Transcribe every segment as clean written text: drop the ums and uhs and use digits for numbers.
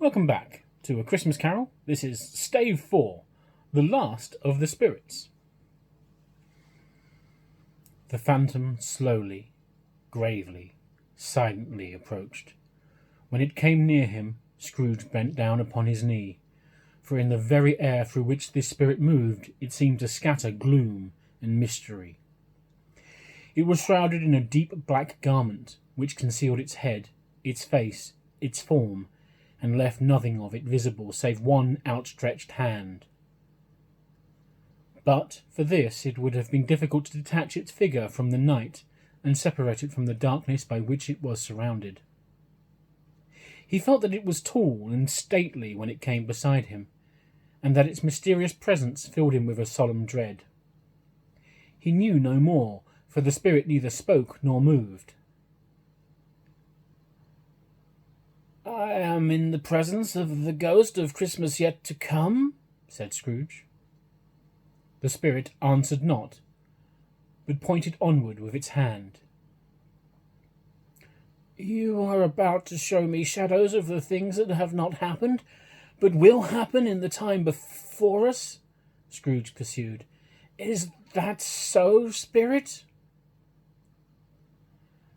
Welcome back to A Christmas Carol. This is Stave 4, The Last of the Spirits. The phantom slowly, gravely, silently approached. When it came near him, Scrooge bent down upon his knee, for in the very air through which this spirit moved, it seemed to scatter gloom and mystery. It was shrouded in a deep black garment, which concealed its head, its face, its form, and left nothing of it visible save one outstretched hand. But for this it would have been difficult to detach its figure from the night and separate it from the darkness by which it was surrounded. He felt that it was tall and stately when it came beside him, and that its mysterious presence filled him with a solemn dread. He knew no more, for the spirit neither spoke nor moved. "I am in the presence of the ghost of Christmas yet to come," said Scrooge. The spirit answered not, but pointed onward with its hand. "You are about to show me shadows of the things that have not happened, but will happen in the time before us," Scrooge pursued. "Is that so, spirit?"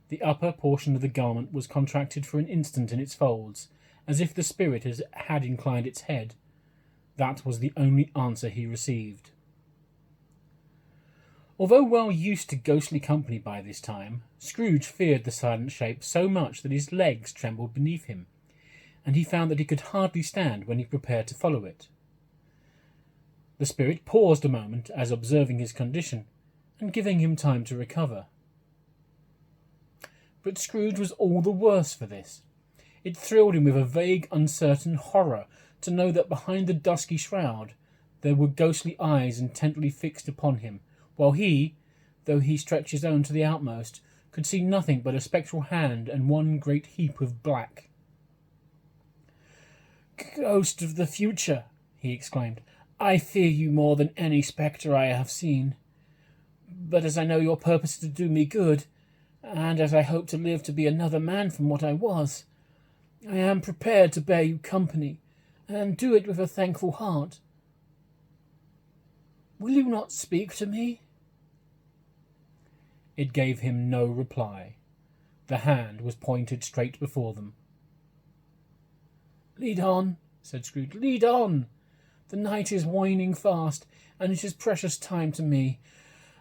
The upper portion of the garment was contracted for an instant in its folds, as if the spirit had inclined its head. That was the only answer he received. Although well used to ghostly company by this time, Scrooge feared the silent shape so much that his legs trembled beneath him, and he found that he could hardly stand when he prepared to follow it. The spirit paused a moment, as observing his condition, and giving him time to recover. But Scrooge was all the worse for this. It thrilled him with a vague, uncertain horror to know that behind the dusky shroud there were ghostly eyes intently fixed upon him, while he, though he stretched his own to the outmost, could see nothing but a spectral hand and one great heap of black. "Ghost of the future," he exclaimed, "I fear you more than any spectre I have seen. But as I know your purpose is to do me good, and as I hope to live to be another man from what I was, I am prepared to bear you company, and do it with a thankful heart. Will you not speak to me?" It gave him no reply. The hand was pointed straight before them. "Lead on," said Scrooge. "Lead on. The night is waning fast, and it is precious time to me,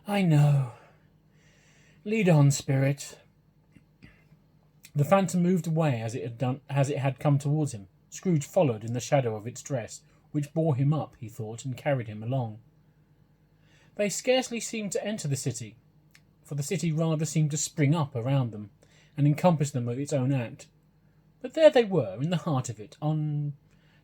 I know. Lead on, spirit." The phantom moved away as it had come towards him. Scrooge followed in the shadow of its dress, which bore him up, he thought, and carried him along. They scarcely seemed to enter the city, for the city rather seemed to spring up around them and encompass them with its own act. But there they were, in the heart of it, on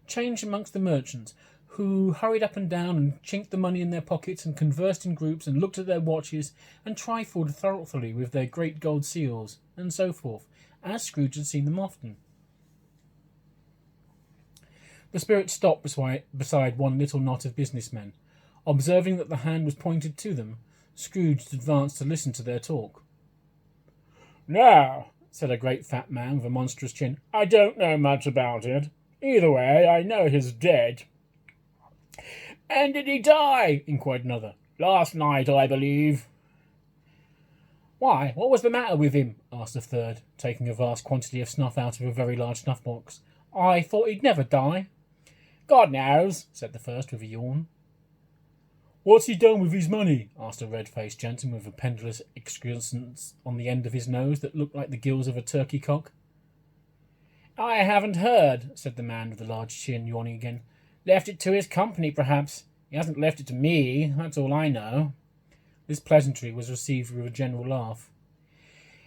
change amongst the merchants, who hurried up and down and chinked the money in their pockets and conversed in groups and looked at their watches and trifled thoughtfully with their great gold seals, and so forth, as Scrooge had seen them often. The spirit stopped beside one little knot of businessmen. Observing that the hand was pointed to them, Scrooge advanced to listen to their talk. "Now," said a great fat man with a monstrous chin, "I don't know much about it. Either way, I know he's dead." "And did he die?" inquired another. "Last night, I believe." "Why, what was the matter with him?" asked a third, taking a vast quantity of snuff out of a very large snuff-box. "I thought he'd never die." "God knows," said the first with a yawn. "What's he done with his money?" asked a red-faced gentleman with a pendulous excrescence on the end of his nose that looked like the gills of a turkey cock. "I haven't heard," said the man with the large chin, yawning again. "Left it to his company, perhaps. He hasn't left it to me, that's all I know." This pleasantry was received with a general laugh.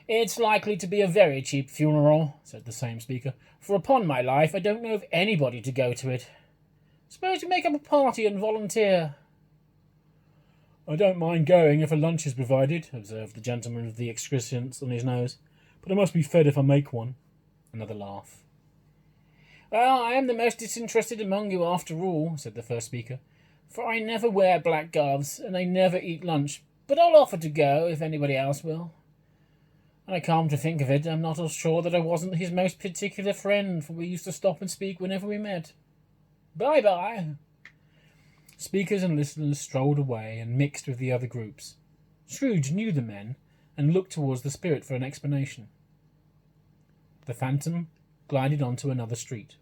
"It's likely to be a very cheap funeral," said the same speaker, "for upon my life I don't know of anybody to go to it. Suppose you make up a party and volunteer." "I don't mind going if a lunch is provided," observed the gentleman with the excrescence on his nose, "but I must be fed if I make one." Another laugh. "Well, I am the most disinterested among you after all," said the first speaker, "for I never wear black gloves, and I never eat lunch, but I'll offer to go if anybody else will." And I come to think of it, I'm not sure that I wasn't his most particular friend, for we used to stop and speak whenever we met. Bye-bye. Speakers and listeners strolled away and mixed with the other groups. Scrooge knew the men and looked towards the spirit for an explanation. The phantom glided onto another street.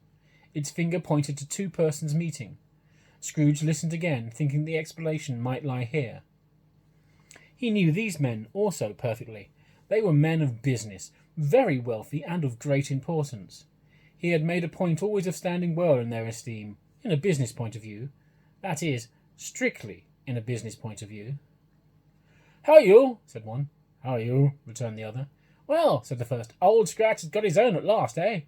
Its finger pointed to two persons meeting. Scrooge listened again, thinking the explanation might lie here. He knew these men also perfectly. They were men of business, very wealthy and of great importance. He had made a point always of standing well in their esteem, in a business point of view. That is, strictly in a business point of view. "How are you?" said one. "How are you?" returned the other. "Well," said the first, "Old Scratch has got his own at last, eh?"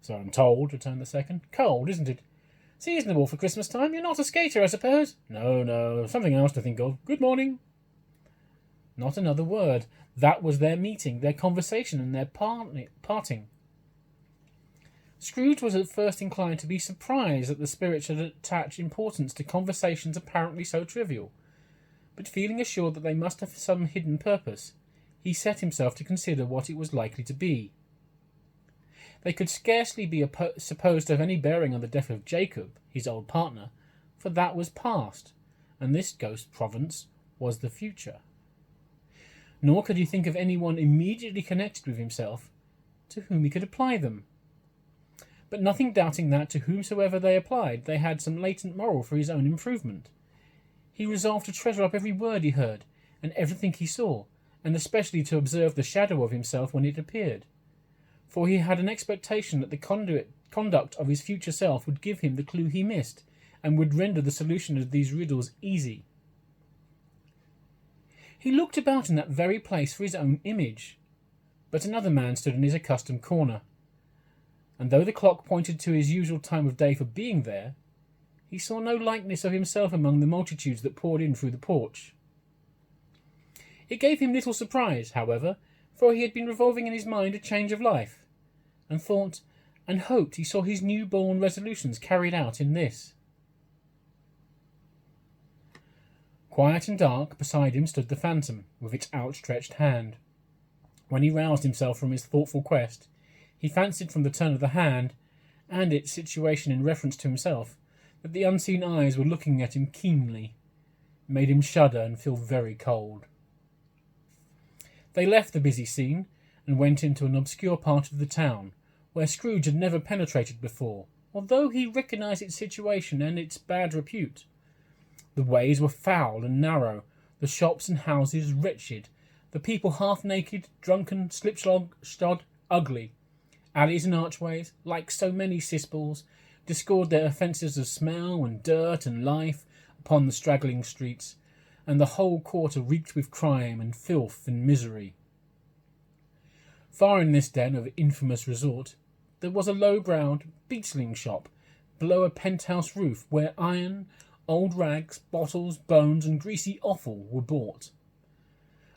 "So I'm told," returned the second. "Cold, isn't it?" "Seasonable for Christmas time. You're not a skater, I suppose?" No, something else to think of. Good morning." Not another word. That was their meeting, their conversation, and their parting. Scrooge was at first inclined to be surprised that the spirit should attach importance to conversations apparently so trivial, but feeling assured that they must have some hidden purpose, he set himself to consider what it was likely to be. They could scarcely be supposed to have any bearing on the death of Jacob, his old partner, for that was past, and this ghost province was the future. Nor could he think of anyone immediately connected with himself to whom he could apply them. But nothing doubting that, to whomsoever they applied, they had some latent moral for his own improvement. He resolved to treasure up every word he heard, and everything he saw, and especially to observe the shadow of himself when it appeared. For he had an expectation that the conduct of his future self would give him the clue he missed, and would render the solution of these riddles easy. He looked about in that very place for his own image, but another man stood in his accustomed corner, and though the clock pointed to his usual time of day for being there, he saw no likeness of himself among the multitudes that poured in through the porch. It gave him little surprise, however, for he had been revolving in his mind a change of life, and thought and hoped he saw his new-born resolutions carried out in this. Quiet and dark, beside him stood the phantom, with its outstretched hand. When he roused himself from his thoughtful quest, he fancied from the turn of the hand, and its situation in reference to himself, that the unseen eyes were looking at him keenly. It made him shudder and feel very cold. They left the busy scene, and went into an obscure part of the town, where Scrooge had never penetrated before, although he recognised its situation and its bad repute. The ways were foul and narrow, the shops and houses wretched, the people half-naked, drunken, slipshod, ugly. Alleys and archways, like so many cesspools, discoursed their offences of smell and dirt and life upon the straggling streets, and the whole quarter reeked with crime and filth and misery. Far in this den of infamous resort, there was a low-browed beetling shop below a penthouse roof, where iron, old rags, bottles, bones, and greasy offal were bought.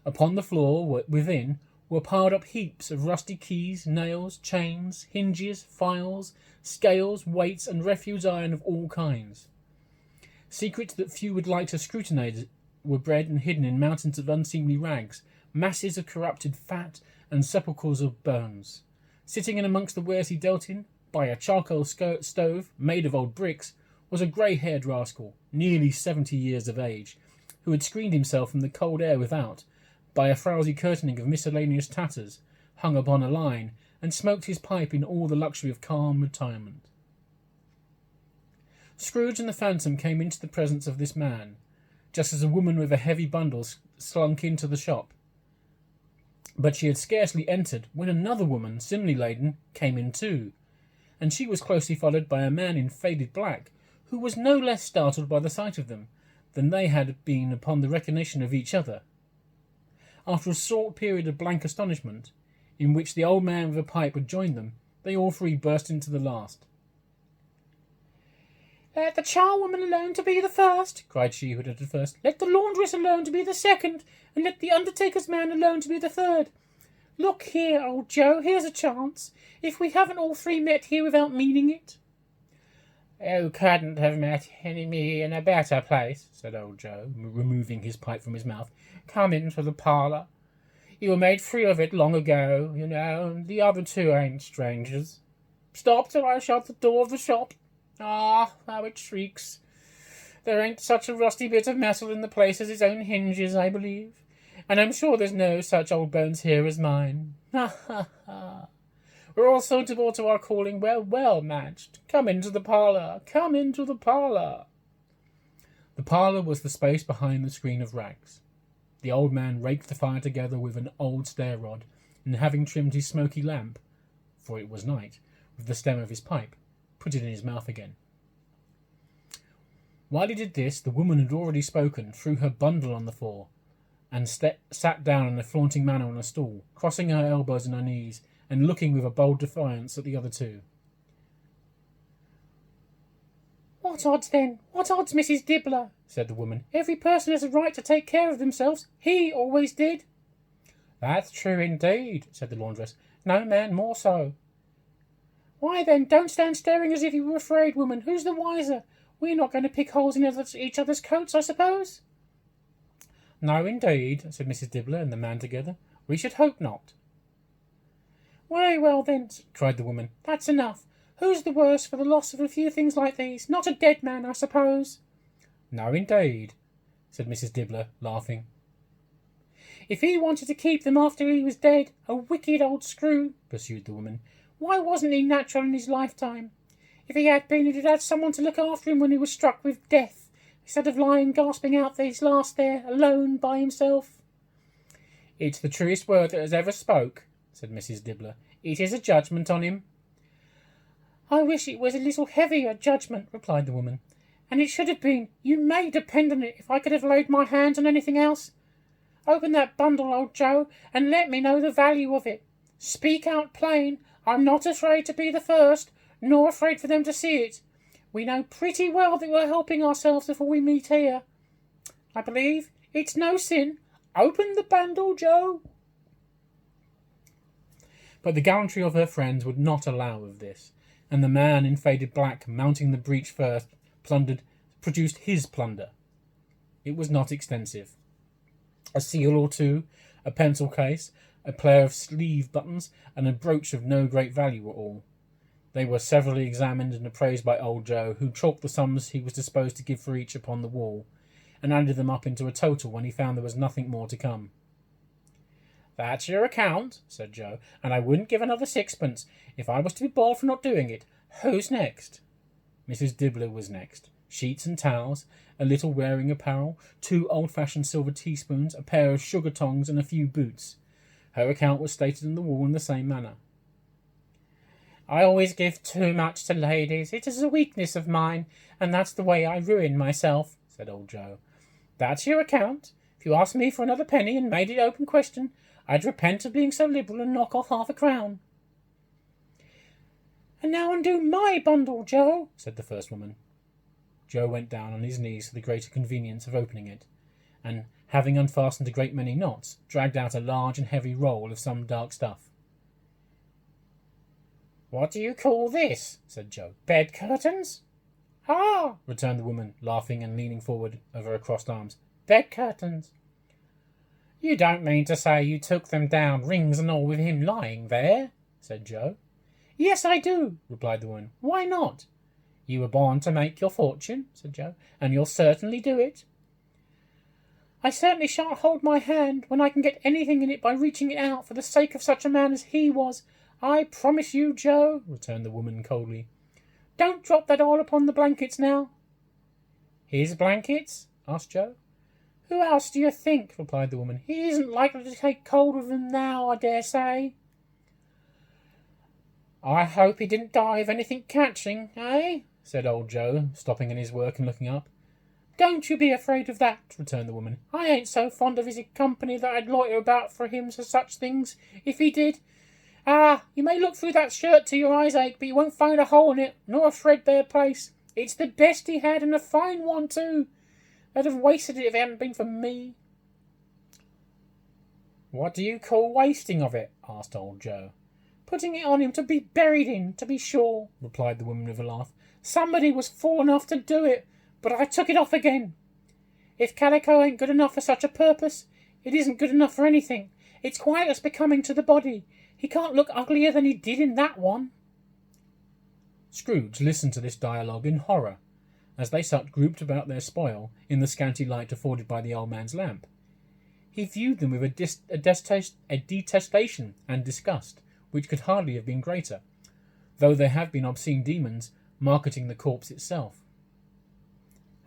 Upon the floor within were piled up heaps of rusty keys, nails, chains, hinges, files, scales, weights, and refuse iron of all kinds. Secrets that few would like to scrutinize were bred and hidden in mountains of unseemly rags, masses of corrupted fat, and sepulchres of bones. Sitting in amongst the wares he dealt in, by a charcoal stove made of old bricks, was a grey-haired rascal, nearly 70 years of age, who had screened himself from the cold air without by a frowsy curtaining of miscellaneous tatters hung upon a line, and smoked his pipe in all the luxury of calm retirement. Scrooge and the phantom came into the presence of this man, just as a woman with a heavy bundle slunk into the shop. But she had scarcely entered when another woman, similarly laden, came in too, and she was closely followed by a man in faded black, who was no less startled by the sight of them than they had been upon the recognition of each other. After a short period of blank astonishment, in which the old man with a pipe had joined them, they all three burst into the last. "Let the charwoman alone to be the first," cried she who had entered first. "Let the laundress alone to be the second, and let the undertaker's man alone to be the third. Look here, old Joe, here's a chance, if we haven't all three met here without meaning it." "You couldn't have met me in a better place," said old Joe, removing his pipe from his mouth. "Come into the parlour. You were made free of it long ago, you know, and the other two ain't strangers. Stop till I shut the door of the shop. Ah, how it shrieks. There ain't such a rusty bit of metal in the place as its own hinges, I believe, and I'm sure there's no such old bones here as mine. Ha, ha, ha. We're all suitable to our calling. We're well matched. Come into the parlour. Come into the parlour. The parlour was the space behind the screen of rags. The old man raked the fire together with an old stair rod, and having trimmed his smoky lamp, for it was night, with the stem of his pipe, put it in his mouth again. While he did this, the woman had already spoken, threw her bundle on the floor, and sat down in a flaunting manner on a stool, crossing her elbows and her knees, and looking with a bold defiance at the other two. "What odds, then? What odds, Mrs. Dibbler?" said the woman. "Every person has a right to take care of themselves. He always did." "That's true indeed," said the laundress. "No man more so." "Why, then, don't stand staring as if you were afraid, woman. Who's the wiser? We're not going to pick holes in each other's coats, I suppose?" "No, indeed," said Mrs. Dibbler and the man together. "We should hope not." "Very well, then," cried the woman. "That's enough. Who's the worse for the loss of a few things like these? Not a dead man, I suppose?" "No, indeed," said Mrs. Dibbler, laughing. "If he wanted to keep them after he was dead, a wicked old screw," pursued the woman, "why wasn't he natural in his lifetime? If he had been, he'd have had someone to look after him when he was struck with death, instead of lying gasping out his last there, alone by himself." "It's the truest word that has ever spoke," said Mrs. Dibbler. "It is a judgment on him." "I wish it was a little heavier judgment," replied the woman. "And it should have been. You may depend on it, if I could have laid my hands on anything else. Open that bundle, old Joe, and let me know the value of it. Speak out plain. I'm not afraid to be the first, nor afraid for them to see it. We know pretty well that we're helping ourselves before we meet here. I believe it's no sin. Open the bundle, Joe." But the gallantry of her friends would not allow of this, and the man in faded black, mounting the breach first, produced his plunder. It was not extensive. A seal or two, a pencil case, a pair of sleeve buttons, and a brooch of no great value were all. They were severally examined and appraised by old Joe, who chalked the sums he was disposed to give for each upon the wall, and added them up into a total when he found there was nothing more to come. "That's your account," said Joe, "and I wouldn't give another sixpence if I was to be boiled for not doing it. Who's next?" Mrs. Dibbler was next. Sheets and towels, a little wearing apparel, 2 old-fashioned silver teaspoons, a pair of sugar tongs, and a few boots. Her account was stated on the wall in the same manner. "I always give too much to ladies. It is a weakness of mine, and that's the way I ruin myself," said old Joe. "That's your account. If you asked me for another penny and made it open question, I'd repent of being so liberal and knock off half a crown." "And now undo my bundle, Joe," said the first woman. Joe went down on his knees for the greater convenience of opening it, and, having unfastened a great many knots, dragged out a large and heavy roll of some dark stuff. "What do you call this?" said Joe. "Bed curtains?" "Ah," returned the woman, laughing and leaning forward over her crossed arms. "Bed curtains." "You don't mean to say you took them down, rings and all, with him lying there?" said Joe. "Yes, I do," replied the woman. "Why not?" "You were born to make your fortune," said Joe, "and you'll certainly do it." "I certainly shan't hold my hand when I can get anything in it by reaching it out for the sake of such a man as he was. I promise you, Joe," returned the woman coldly. "Don't drop that all upon the blankets now." "His blankets?" asked Joe. "Who else do you think?" replied the woman. "He isn't likely to take cold with them now, I dare say." "I hope he didn't die of anything catching, eh?" said old Joe, stopping in his work and looking up. "Don't you be afraid of that," returned the woman. "I ain't so fond of his company that I'd loiter about for him for such things, if he did. Ah, you may look through that shirt till your eyes ache, but you won't find a hole in it, nor a threadbare place. It's the best he had, and a fine one too. They'd have wasted it if it hadn't been for me." "What do you call wasting of it?" asked old Joe. "Putting it on him to be buried in, to be sure," replied the woman with a laugh. "Somebody was fool enough to do it, but I took it off again. If calico ain't good enough for such a purpose, it isn't good enough for anything. It's quite as becoming to the body. He can't look uglier than he did in that one. Scrooge listened to this dialogue in horror, as they sat grouped about their spoil in the scanty light afforded by the old man's lamp. He viewed them with a detestation and disgust which could hardly have been greater, though there have been obscene demons marketing the corpse itself.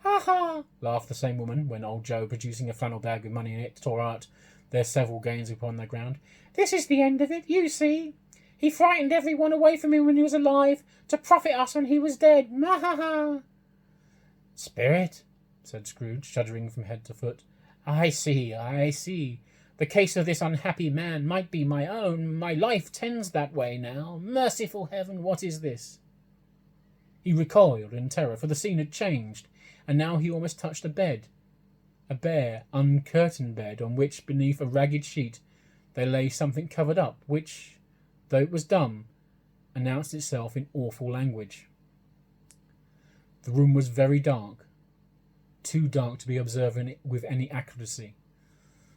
"Ha ha!" laughed the same woman when old Joe, producing a flannel bag with money in it, tore out their several gains upon the ground. "This is the end of it, you see. He frightened everyone away from him when he was alive, to profit us when he was dead. Ha ha ha!" "Spirit," said Scrooge, shuddering from head to foot. I see. The case of this unhappy man might be my own. My life tends that way now. Merciful heaven, what is this?" He recoiled in terror, for the scene had changed, and now he almost touched a bed. A bare, uncurtained bed, on which, beneath a ragged sheet, there lay something covered up, which, though it was dumb, announced itself in awful language. The room was very dark, too dark to be observed with any accuracy,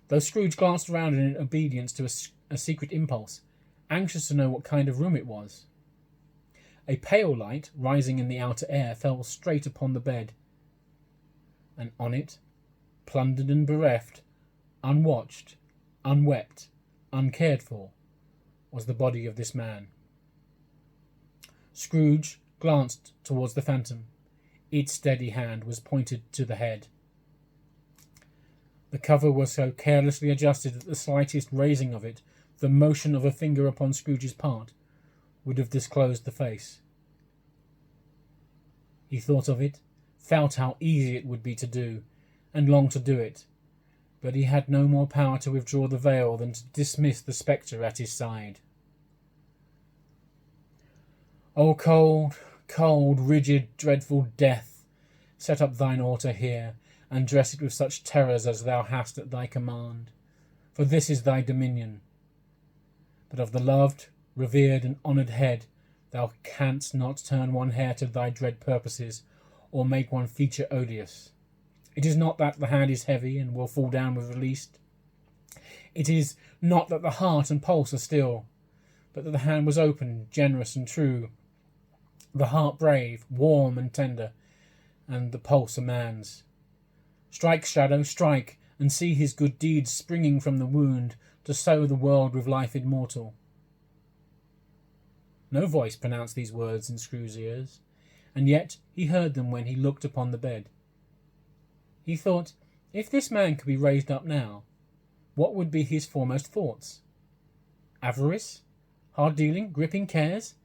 though Scrooge glanced around in obedience to a secret impulse, anxious to know what kind of room it was. A pale light, rising in the outer air, fell straight upon the bed, and on it, plundered and bereft, unwatched, unwept, uncared for, was the body of this man. Scrooge glanced towards the phantom. Its steady hand was pointed to the head. The cover was so carelessly adjusted that the slightest raising of it, the motion of a finger upon Scrooge's part, would have disclosed the face. He thought of it, felt how easy it would be to do, and longed to do it, but he had no more power to withdraw the veil than to dismiss the spectre at his side. "O cold, cold, rigid, dreadful death, set up thine altar here, and dress it with such terrors as thou hast at thy command, for this is thy dominion. But of the loved, revered, and honoured head thou canst not turn one hair to thy dread purposes, or make one feature odious. It is not that the hand is heavy and will fall down with released. It is not that the heart and pulse are still, but that the hand was open, generous, and true, the heart brave, warm, and tender, and the pulse a man's. Strike, shadow, strike, and see his good deeds springing from the wound, to sow the world with life immortal." No voice pronounced these words in Scrooge's ears, and yet he heard them when he looked upon the bed. He thought, if this man could be raised up now, what would be his foremost thoughts? Avarice? Hard-dealing? Gripping cares?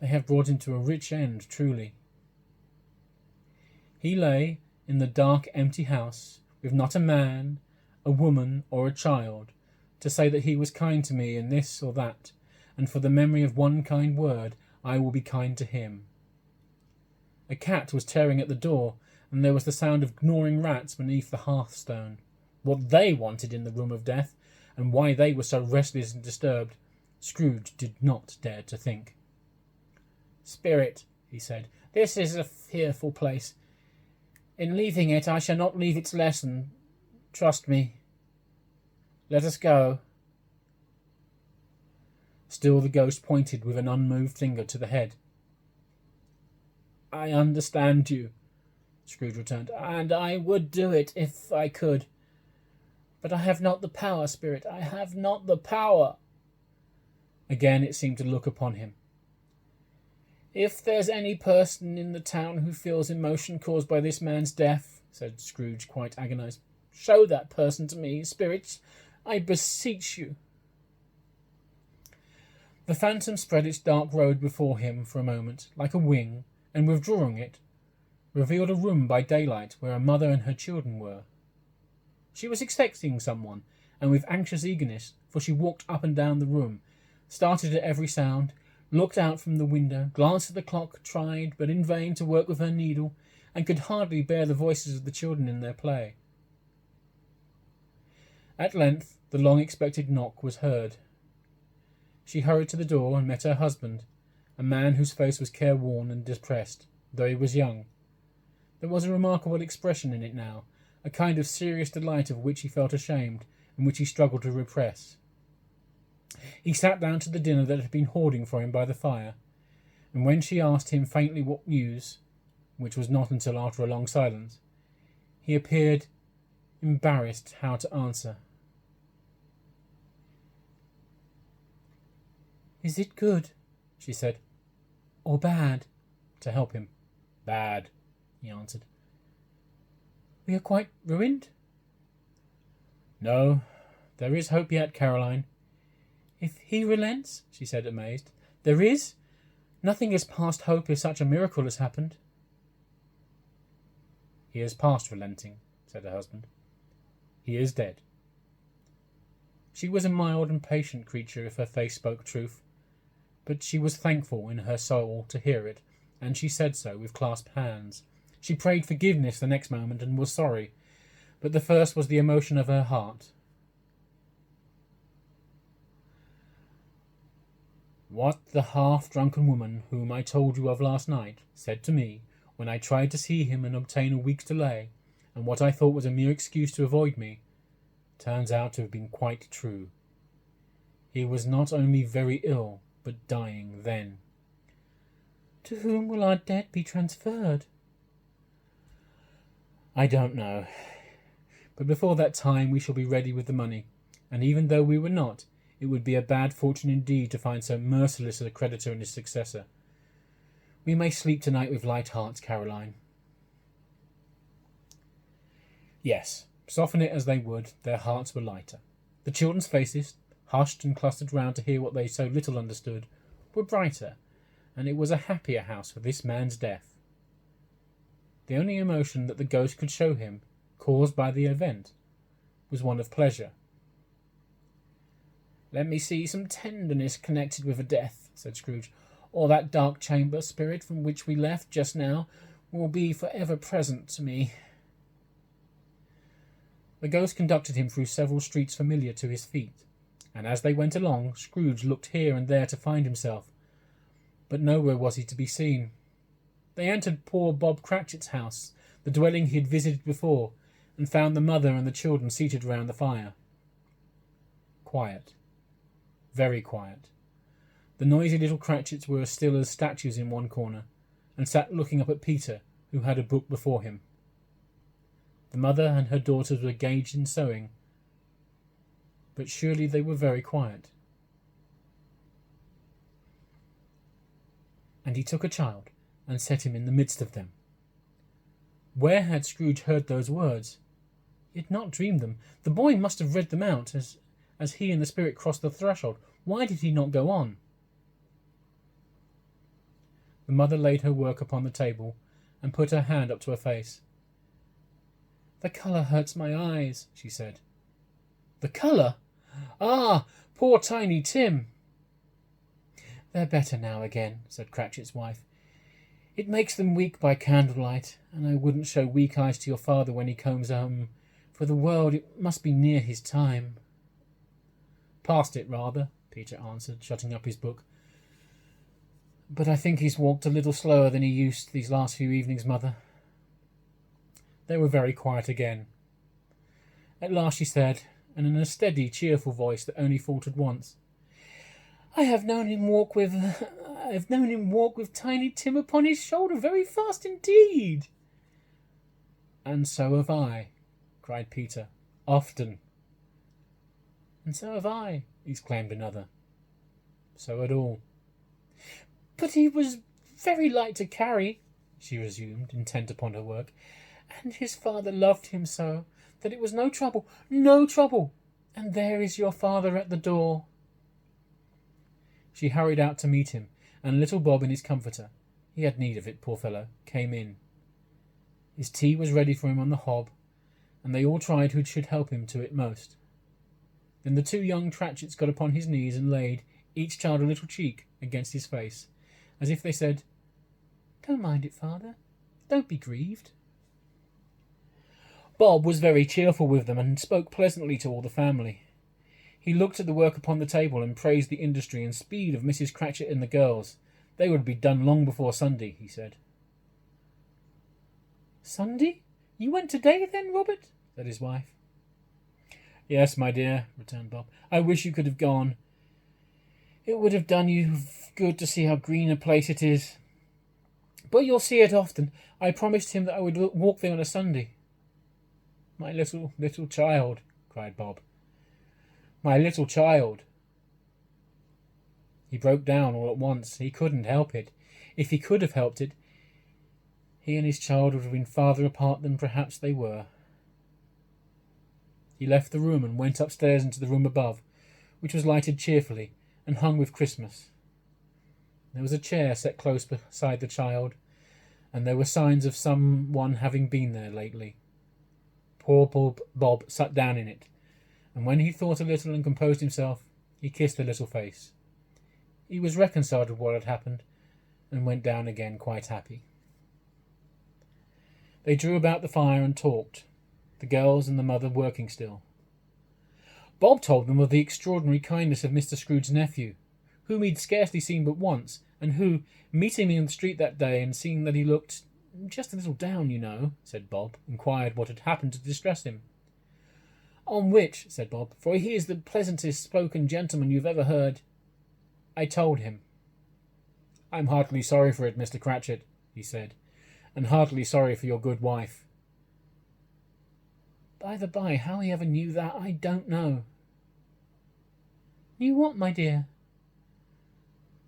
They have brought him to a rich end, truly. He lay in the dark, empty house, with not a man, a woman, or a child, to say that he was kind to me in this or that, and for the memory of one kind word I will be kind to him. A cat was tearing at the door, and there was the sound of gnawing rats beneath the hearthstone. What they wanted in the room of death, and why they were so restless and disturbed, Scrooge did not dare to think. "Spirit," he said, "this is a fearful place. In leaving it, I shall not leave its lesson. Trust me. Let us go." Still the ghost pointed with an unmoved finger to the head. "I understand you," Scrooge returned, "and I would do it if I could. But I have not the power, Spirit. I have not the power." Again it seemed to look upon him. "If there's any person in the town who feels emotion caused by this man's death," said Scrooge, quite agonized, "show that person to me, spirits, I beseech you." The phantom spread its dark robe before him for a moment, like a wing, and withdrawing it, revealed a room by daylight where a mother and her children were. She was expecting someone, and with anxious eagerness, for she walked up and down the room, started at every sound, looked out from the window, glanced at the clock, tried, but in vain, to work with her needle, and could hardly bear the voices of the children in their play. At length the long-expected knock was heard. She hurried to the door and met her husband, a man whose face was careworn and depressed, though he was young. There was a remarkable expression in it now, a kind of serious delight of which he felt ashamed, and which he struggled to repress. He sat down to the dinner that had been hoarding for him by the fire, and when she asked him faintly what news, which was not until after a long silence, he appeared embarrassed how to answer. "Is it good," she said, "or bad?" to help him. "Bad," he answered. "We are quite ruined?" "No, there is hope yet, Caroline." "If he relents?" she said, amazed. "There is? Nothing is past hope if such a miracle has happened." "He is past relenting," said her husband. "He is dead." She was a mild and patient creature if her face spoke truth, but she was thankful in her soul to hear it, and she said so with clasped hands. She prayed forgiveness the next moment and was sorry, but the first was the emotion of her heart. "What the half-drunken woman whom I told you of last night said to me when I tried to see him and obtain a week's delay, and what I thought was a mere excuse to avoid me, turns out to have been quite true. He was not only very ill, but dying then." "To whom will our debt be transferred?" "I don't know, but before that time we shall be ready with the money, and even though we were not, it would be a bad fortune indeed to find so merciless a creditor and his successor. We may sleep tonight with light hearts, Caroline." Yes, soften it as they would, their hearts were lighter. The children's faces, hushed and clustered round to hear what they so little understood, were brighter, and it was a happier house for this man's death. The only emotion that the ghost could show him, caused by the event, was one of pleasure. "Let me see some tenderness connected with a death," said Scrooge, "or that dark chamber spirit from which we left just now will be for ever present to me." The ghost conducted him through several streets familiar to his feet, and as they went along, Scrooge looked here and there to find himself, but nowhere was he to be seen. They entered poor Bob Cratchit's house, the dwelling he had visited before, and found the mother and the children seated round the fire. Quiet. Very quiet. The noisy little Cratchits were as still as statues in one corner, and sat looking up at Peter, who had a book before him. The mother and her daughters were engaged in sewing, but surely they were very quiet. And he took a child and set him in the midst of them. Where had Scrooge heard those words? He had not dreamed them. The boy must have read them out as he and the spirit crossed the threshold. Why did he not go on? The mother laid her work upon the table and put her hand up to her face. "The colour hurts my eyes," she said. "The colour? Ah, poor Tiny Tim!" "They're better now again," said Cratchit's wife. "It makes them weak by candlelight, and I wouldn't show weak eyes to your father when he comes home. For the world, it must be near his time." "Past it, rather," Peter answered, shutting up his book. "But I think he's walked a little slower than he used these last few evenings, mother." They were very quiet again. At last she said, and in a steady, cheerful voice that only faltered once, I have known him walk with Tiny Tim upon his shoulder very fast indeed." "And so have I," cried Peter. "Often." "And so have I," exclaimed another. So had all. "But he was very light to carry," she resumed, intent upon her work, "and his father loved him so that it was no trouble, no trouble. And there is your father at the door." She hurried out to meet him, and little Bob in his comforter, he had need of it, poor fellow, came in. His tea was ready for him on the hob, and they all tried who should help him to it most. Then the two young Cratchits got upon his knees and laid, each child a little cheek, against his face, as if they said, "Don't mind it, father. Don't be grieved." Bob was very cheerful with them and spoke pleasantly to all the family. He looked at the work upon the table and praised the industry and speed of Mrs. Cratchit and the girls. They would be done long before Sunday, he said. "Sunday? You went today then, Robert?" said his wife. "Yes, my dear," returned Bob. "I wish you could have gone. It would have done you good to see how green a place it is. But you'll see it often. I promised him that I would walk there on a Sunday." "My little child," cried Bob. "My little child." He broke down all at once. He couldn't help it. If he could have helped it, he and his child would have been farther apart than perhaps they were. He left the room and went upstairs into the room above, which was lighted cheerfully and hung with Christmas. There was a chair set close beside the child, and there were signs of someone having been there lately. Poor Bob sat down in it, and when he thought a little and composed himself, he kissed the little face. He was reconciled with what had happened, and went down again quite happy. They drew about the fire and talked, the girls and the mother working still. Bob told them of the extraordinary kindness of Mr. Scrooge's nephew, whom he'd scarcely seen but once, and who, meeting me in the street that day and seeing that he looked just a little down, you know, said Bob, inquired what had happened to distress him. "On which," said Bob, "for he is the pleasantest spoken gentleman you've ever heard, I told him." "I'm heartily sorry for it, Mr. Cratchit," he said, "and heartily sorry for your good wife." "By the by, how he ever knew that, I don't know." "Knew what, my dear?"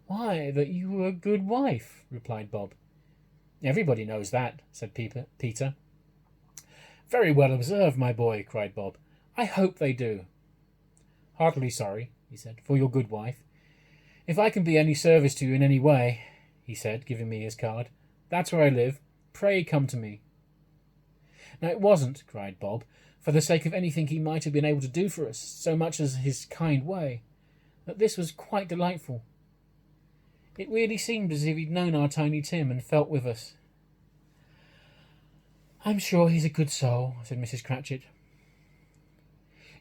"Why, that you were a good wife," replied Bob. "Everybody knows that," said Peter. "Very well observed, my boy," cried Bob. "I hope they do." "Heartily sorry," he said, "for your good wife. If I can be any service to you in any way," he said, giving me his card, "that's where I live. Pray come to me." Now it wasn't, cried Bob, for the sake of anything he might have been able to do for us, so much as his kind way, that this was quite delightful. It really seemed as if he'd known our Tiny Tim and felt with us. "I'm sure he's a good soul," said Mrs. Cratchit.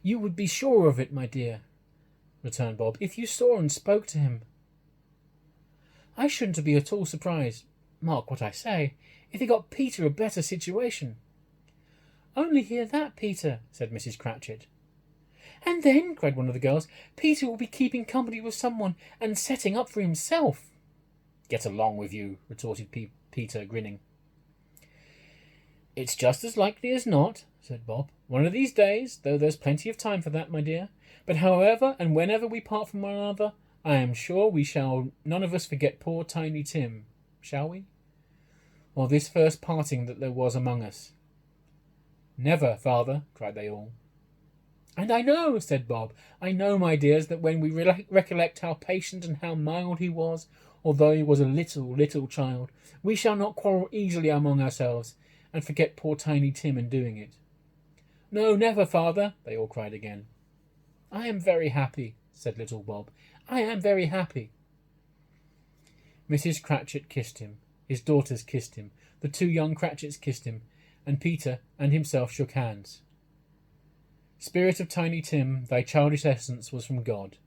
"You would be sure of it, my dear," returned Bob, "if you saw and spoke to him. I shouldn't be at all surprised, mark what I say, if he got Peter a better situation." "Only hear that, Peter," said Mrs. Cratchit. "And then," cried one of the girls, "Peter will be keeping company with someone and setting up for himself." "Get along with you," retorted Peter, grinning. "It's just as likely as not," said Bob. "One of these days, though there's plenty of time for that, my dear. But however and whenever we part from one another, I am sure we shall none of us forget poor Tiny Tim, shall we? Or this first parting that there was among us." "Never, father," cried they all. "And I know," said Bob, "I know, my dears, that when we recollect how patient and how mild he was, although he was a little child, we shall not quarrel easily among ourselves, and forget poor Tiny Tim in doing it." "No, never, father," they all cried again. "I am very happy," said little Bob. "I am very happy." Mrs. Cratchit kissed him, his daughters kissed him, the two young Cratchits kissed him, and Peter and himself shook hands. "Spirit of Tiny Tim, thy childish essence was from God."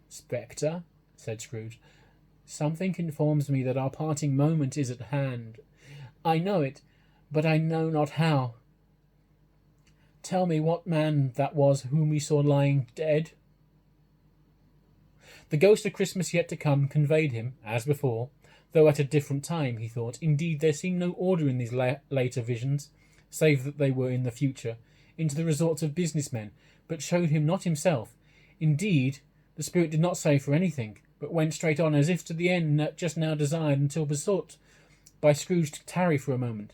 "Spectre," said Scrooge, "something informs me that our parting moment is at hand. I know it, but I know not how. Tell me what man that was whom we saw lying dead." The ghost of Christmas yet to come conveyed him, as before, though at a different time, he thought. Indeed, there seemed no order in these later visions, save that they were in the future, into the resorts of business men, but showed him not himself. Indeed, the spirit did not say for anything, but went straight on as if to the end just now desired, until besought by Scrooge to tarry for a moment.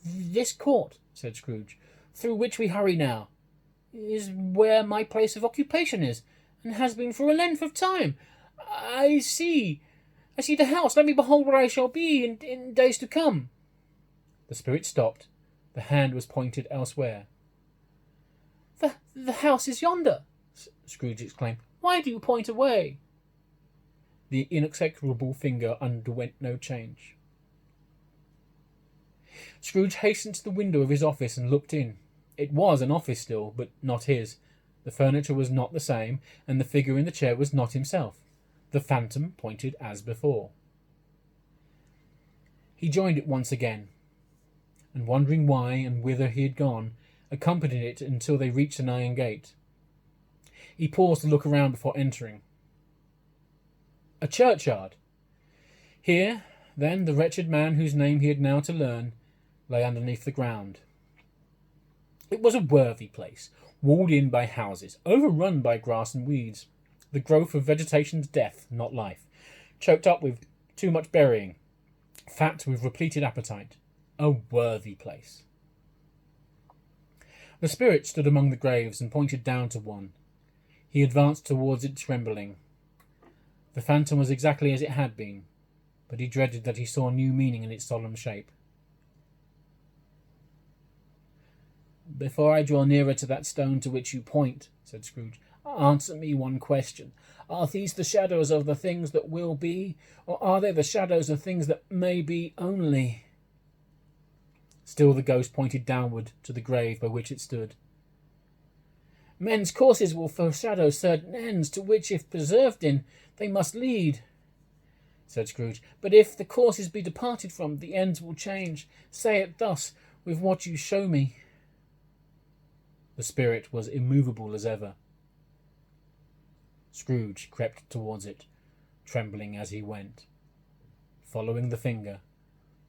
"This court," said Scrooge, "through which we hurry now, is where my place of occupation is, and has been for a length of time. I see the house. Let me behold where I shall be in days to come." The spirit stopped. The hand was pointed elsewhere. The house is yonder," Scrooge exclaimed. "Why do you point away?" The inexorable finger underwent no change. Scrooge hastened to the window of his office and looked in. It was an office still, but not his. The furniture was not the same, and the figure in the chair was not himself. The phantom pointed as before. He joined it once again, and wondering why and whither he had gone, accompanied it until they reached an iron gate. He paused to look around before entering. A churchyard. Here, then, the wretched man whose name he had now to learn lay underneath the ground. It was a worthy place, walled in by houses, overrun by grass and weeds, the growth of vegetation's death, not life, choked up with too much burying, fat with repleted appetite. A worthy place. The spirit stood among the graves and pointed down to one. He advanced towards it trembling. The phantom was exactly as it had been, but he dreaded that he saw new meaning in its solemn shape. "Before I draw nearer to that stone to which you point," said Scrooge, "answer me one question. Are these the shadows of the things that will be, or are they the shadows of things that may be only?" Still the ghost pointed downward to the grave by which it stood. "Men's courses will foreshadow certain ends, to which, if preserved in, they must lead," said Scrooge. "But if the courses be departed from, the ends will change. Say it thus, with what you show me." The spirit was immovable as ever. Scrooge crept towards it, trembling as he went. Following the finger,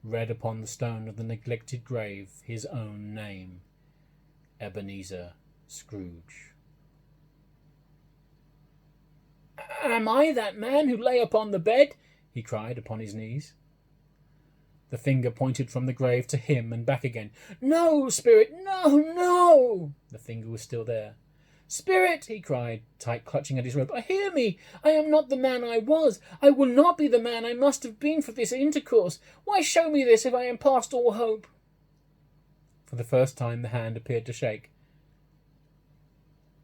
read upon the stone of the neglected grave his own name, Ebenezer Scrooge. "Am I that man who lay upon the bed?" he cried upon his knees. The finger pointed from the grave to him and back again. "No, spirit, no, no!" The finger was still there. "Spirit," he cried, tight clutching at his robe, "hear me! I am not the man I was. I will not be the man I must have been for this intercourse. Why show me this if I am past all hope?" For the first time the hand appeared to shake.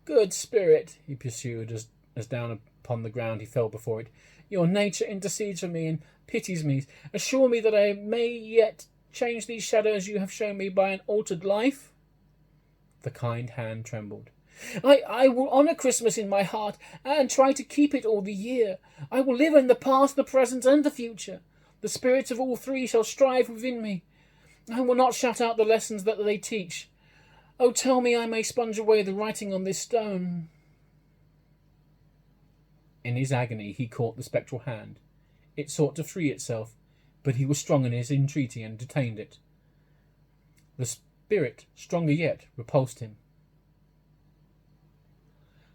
"Good spirit," he pursued, as down upon the ground he fell before it, "your nature intercedes for me and pities me. Assure me that I may yet change these shadows you have shown me by an altered life." The kind hand trembled. I will honour Christmas in my heart, and try to keep it all the year. I will live in the past, the present, and the future. The spirits of all three shall strive within me. I will not shut out the lessons that they teach. Oh, tell me I may sponge away the writing on this stone." In his agony he caught the spectral hand. It sought to free itself, but he was strong in his entreaty and detained it. The spirit, stronger yet, repulsed him.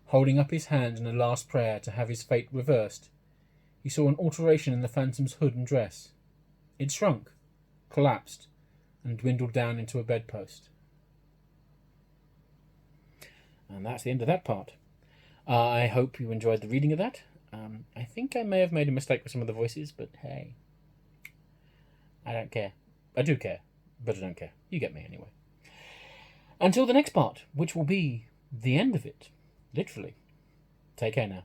Holding up his hand in a last prayer to have his fate reversed, he saw an alteration in the phantom's hood and dress. It shrunk, collapsed, and dwindled down into a bedpost. And that's the end of that part. I hope you enjoyed the reading of that. I think I may have made a mistake with some of the voices, but hey, I don't care. I do care, but I don't care. You get me anyway. Until the next part, which will be the end of it, literally. Take care now.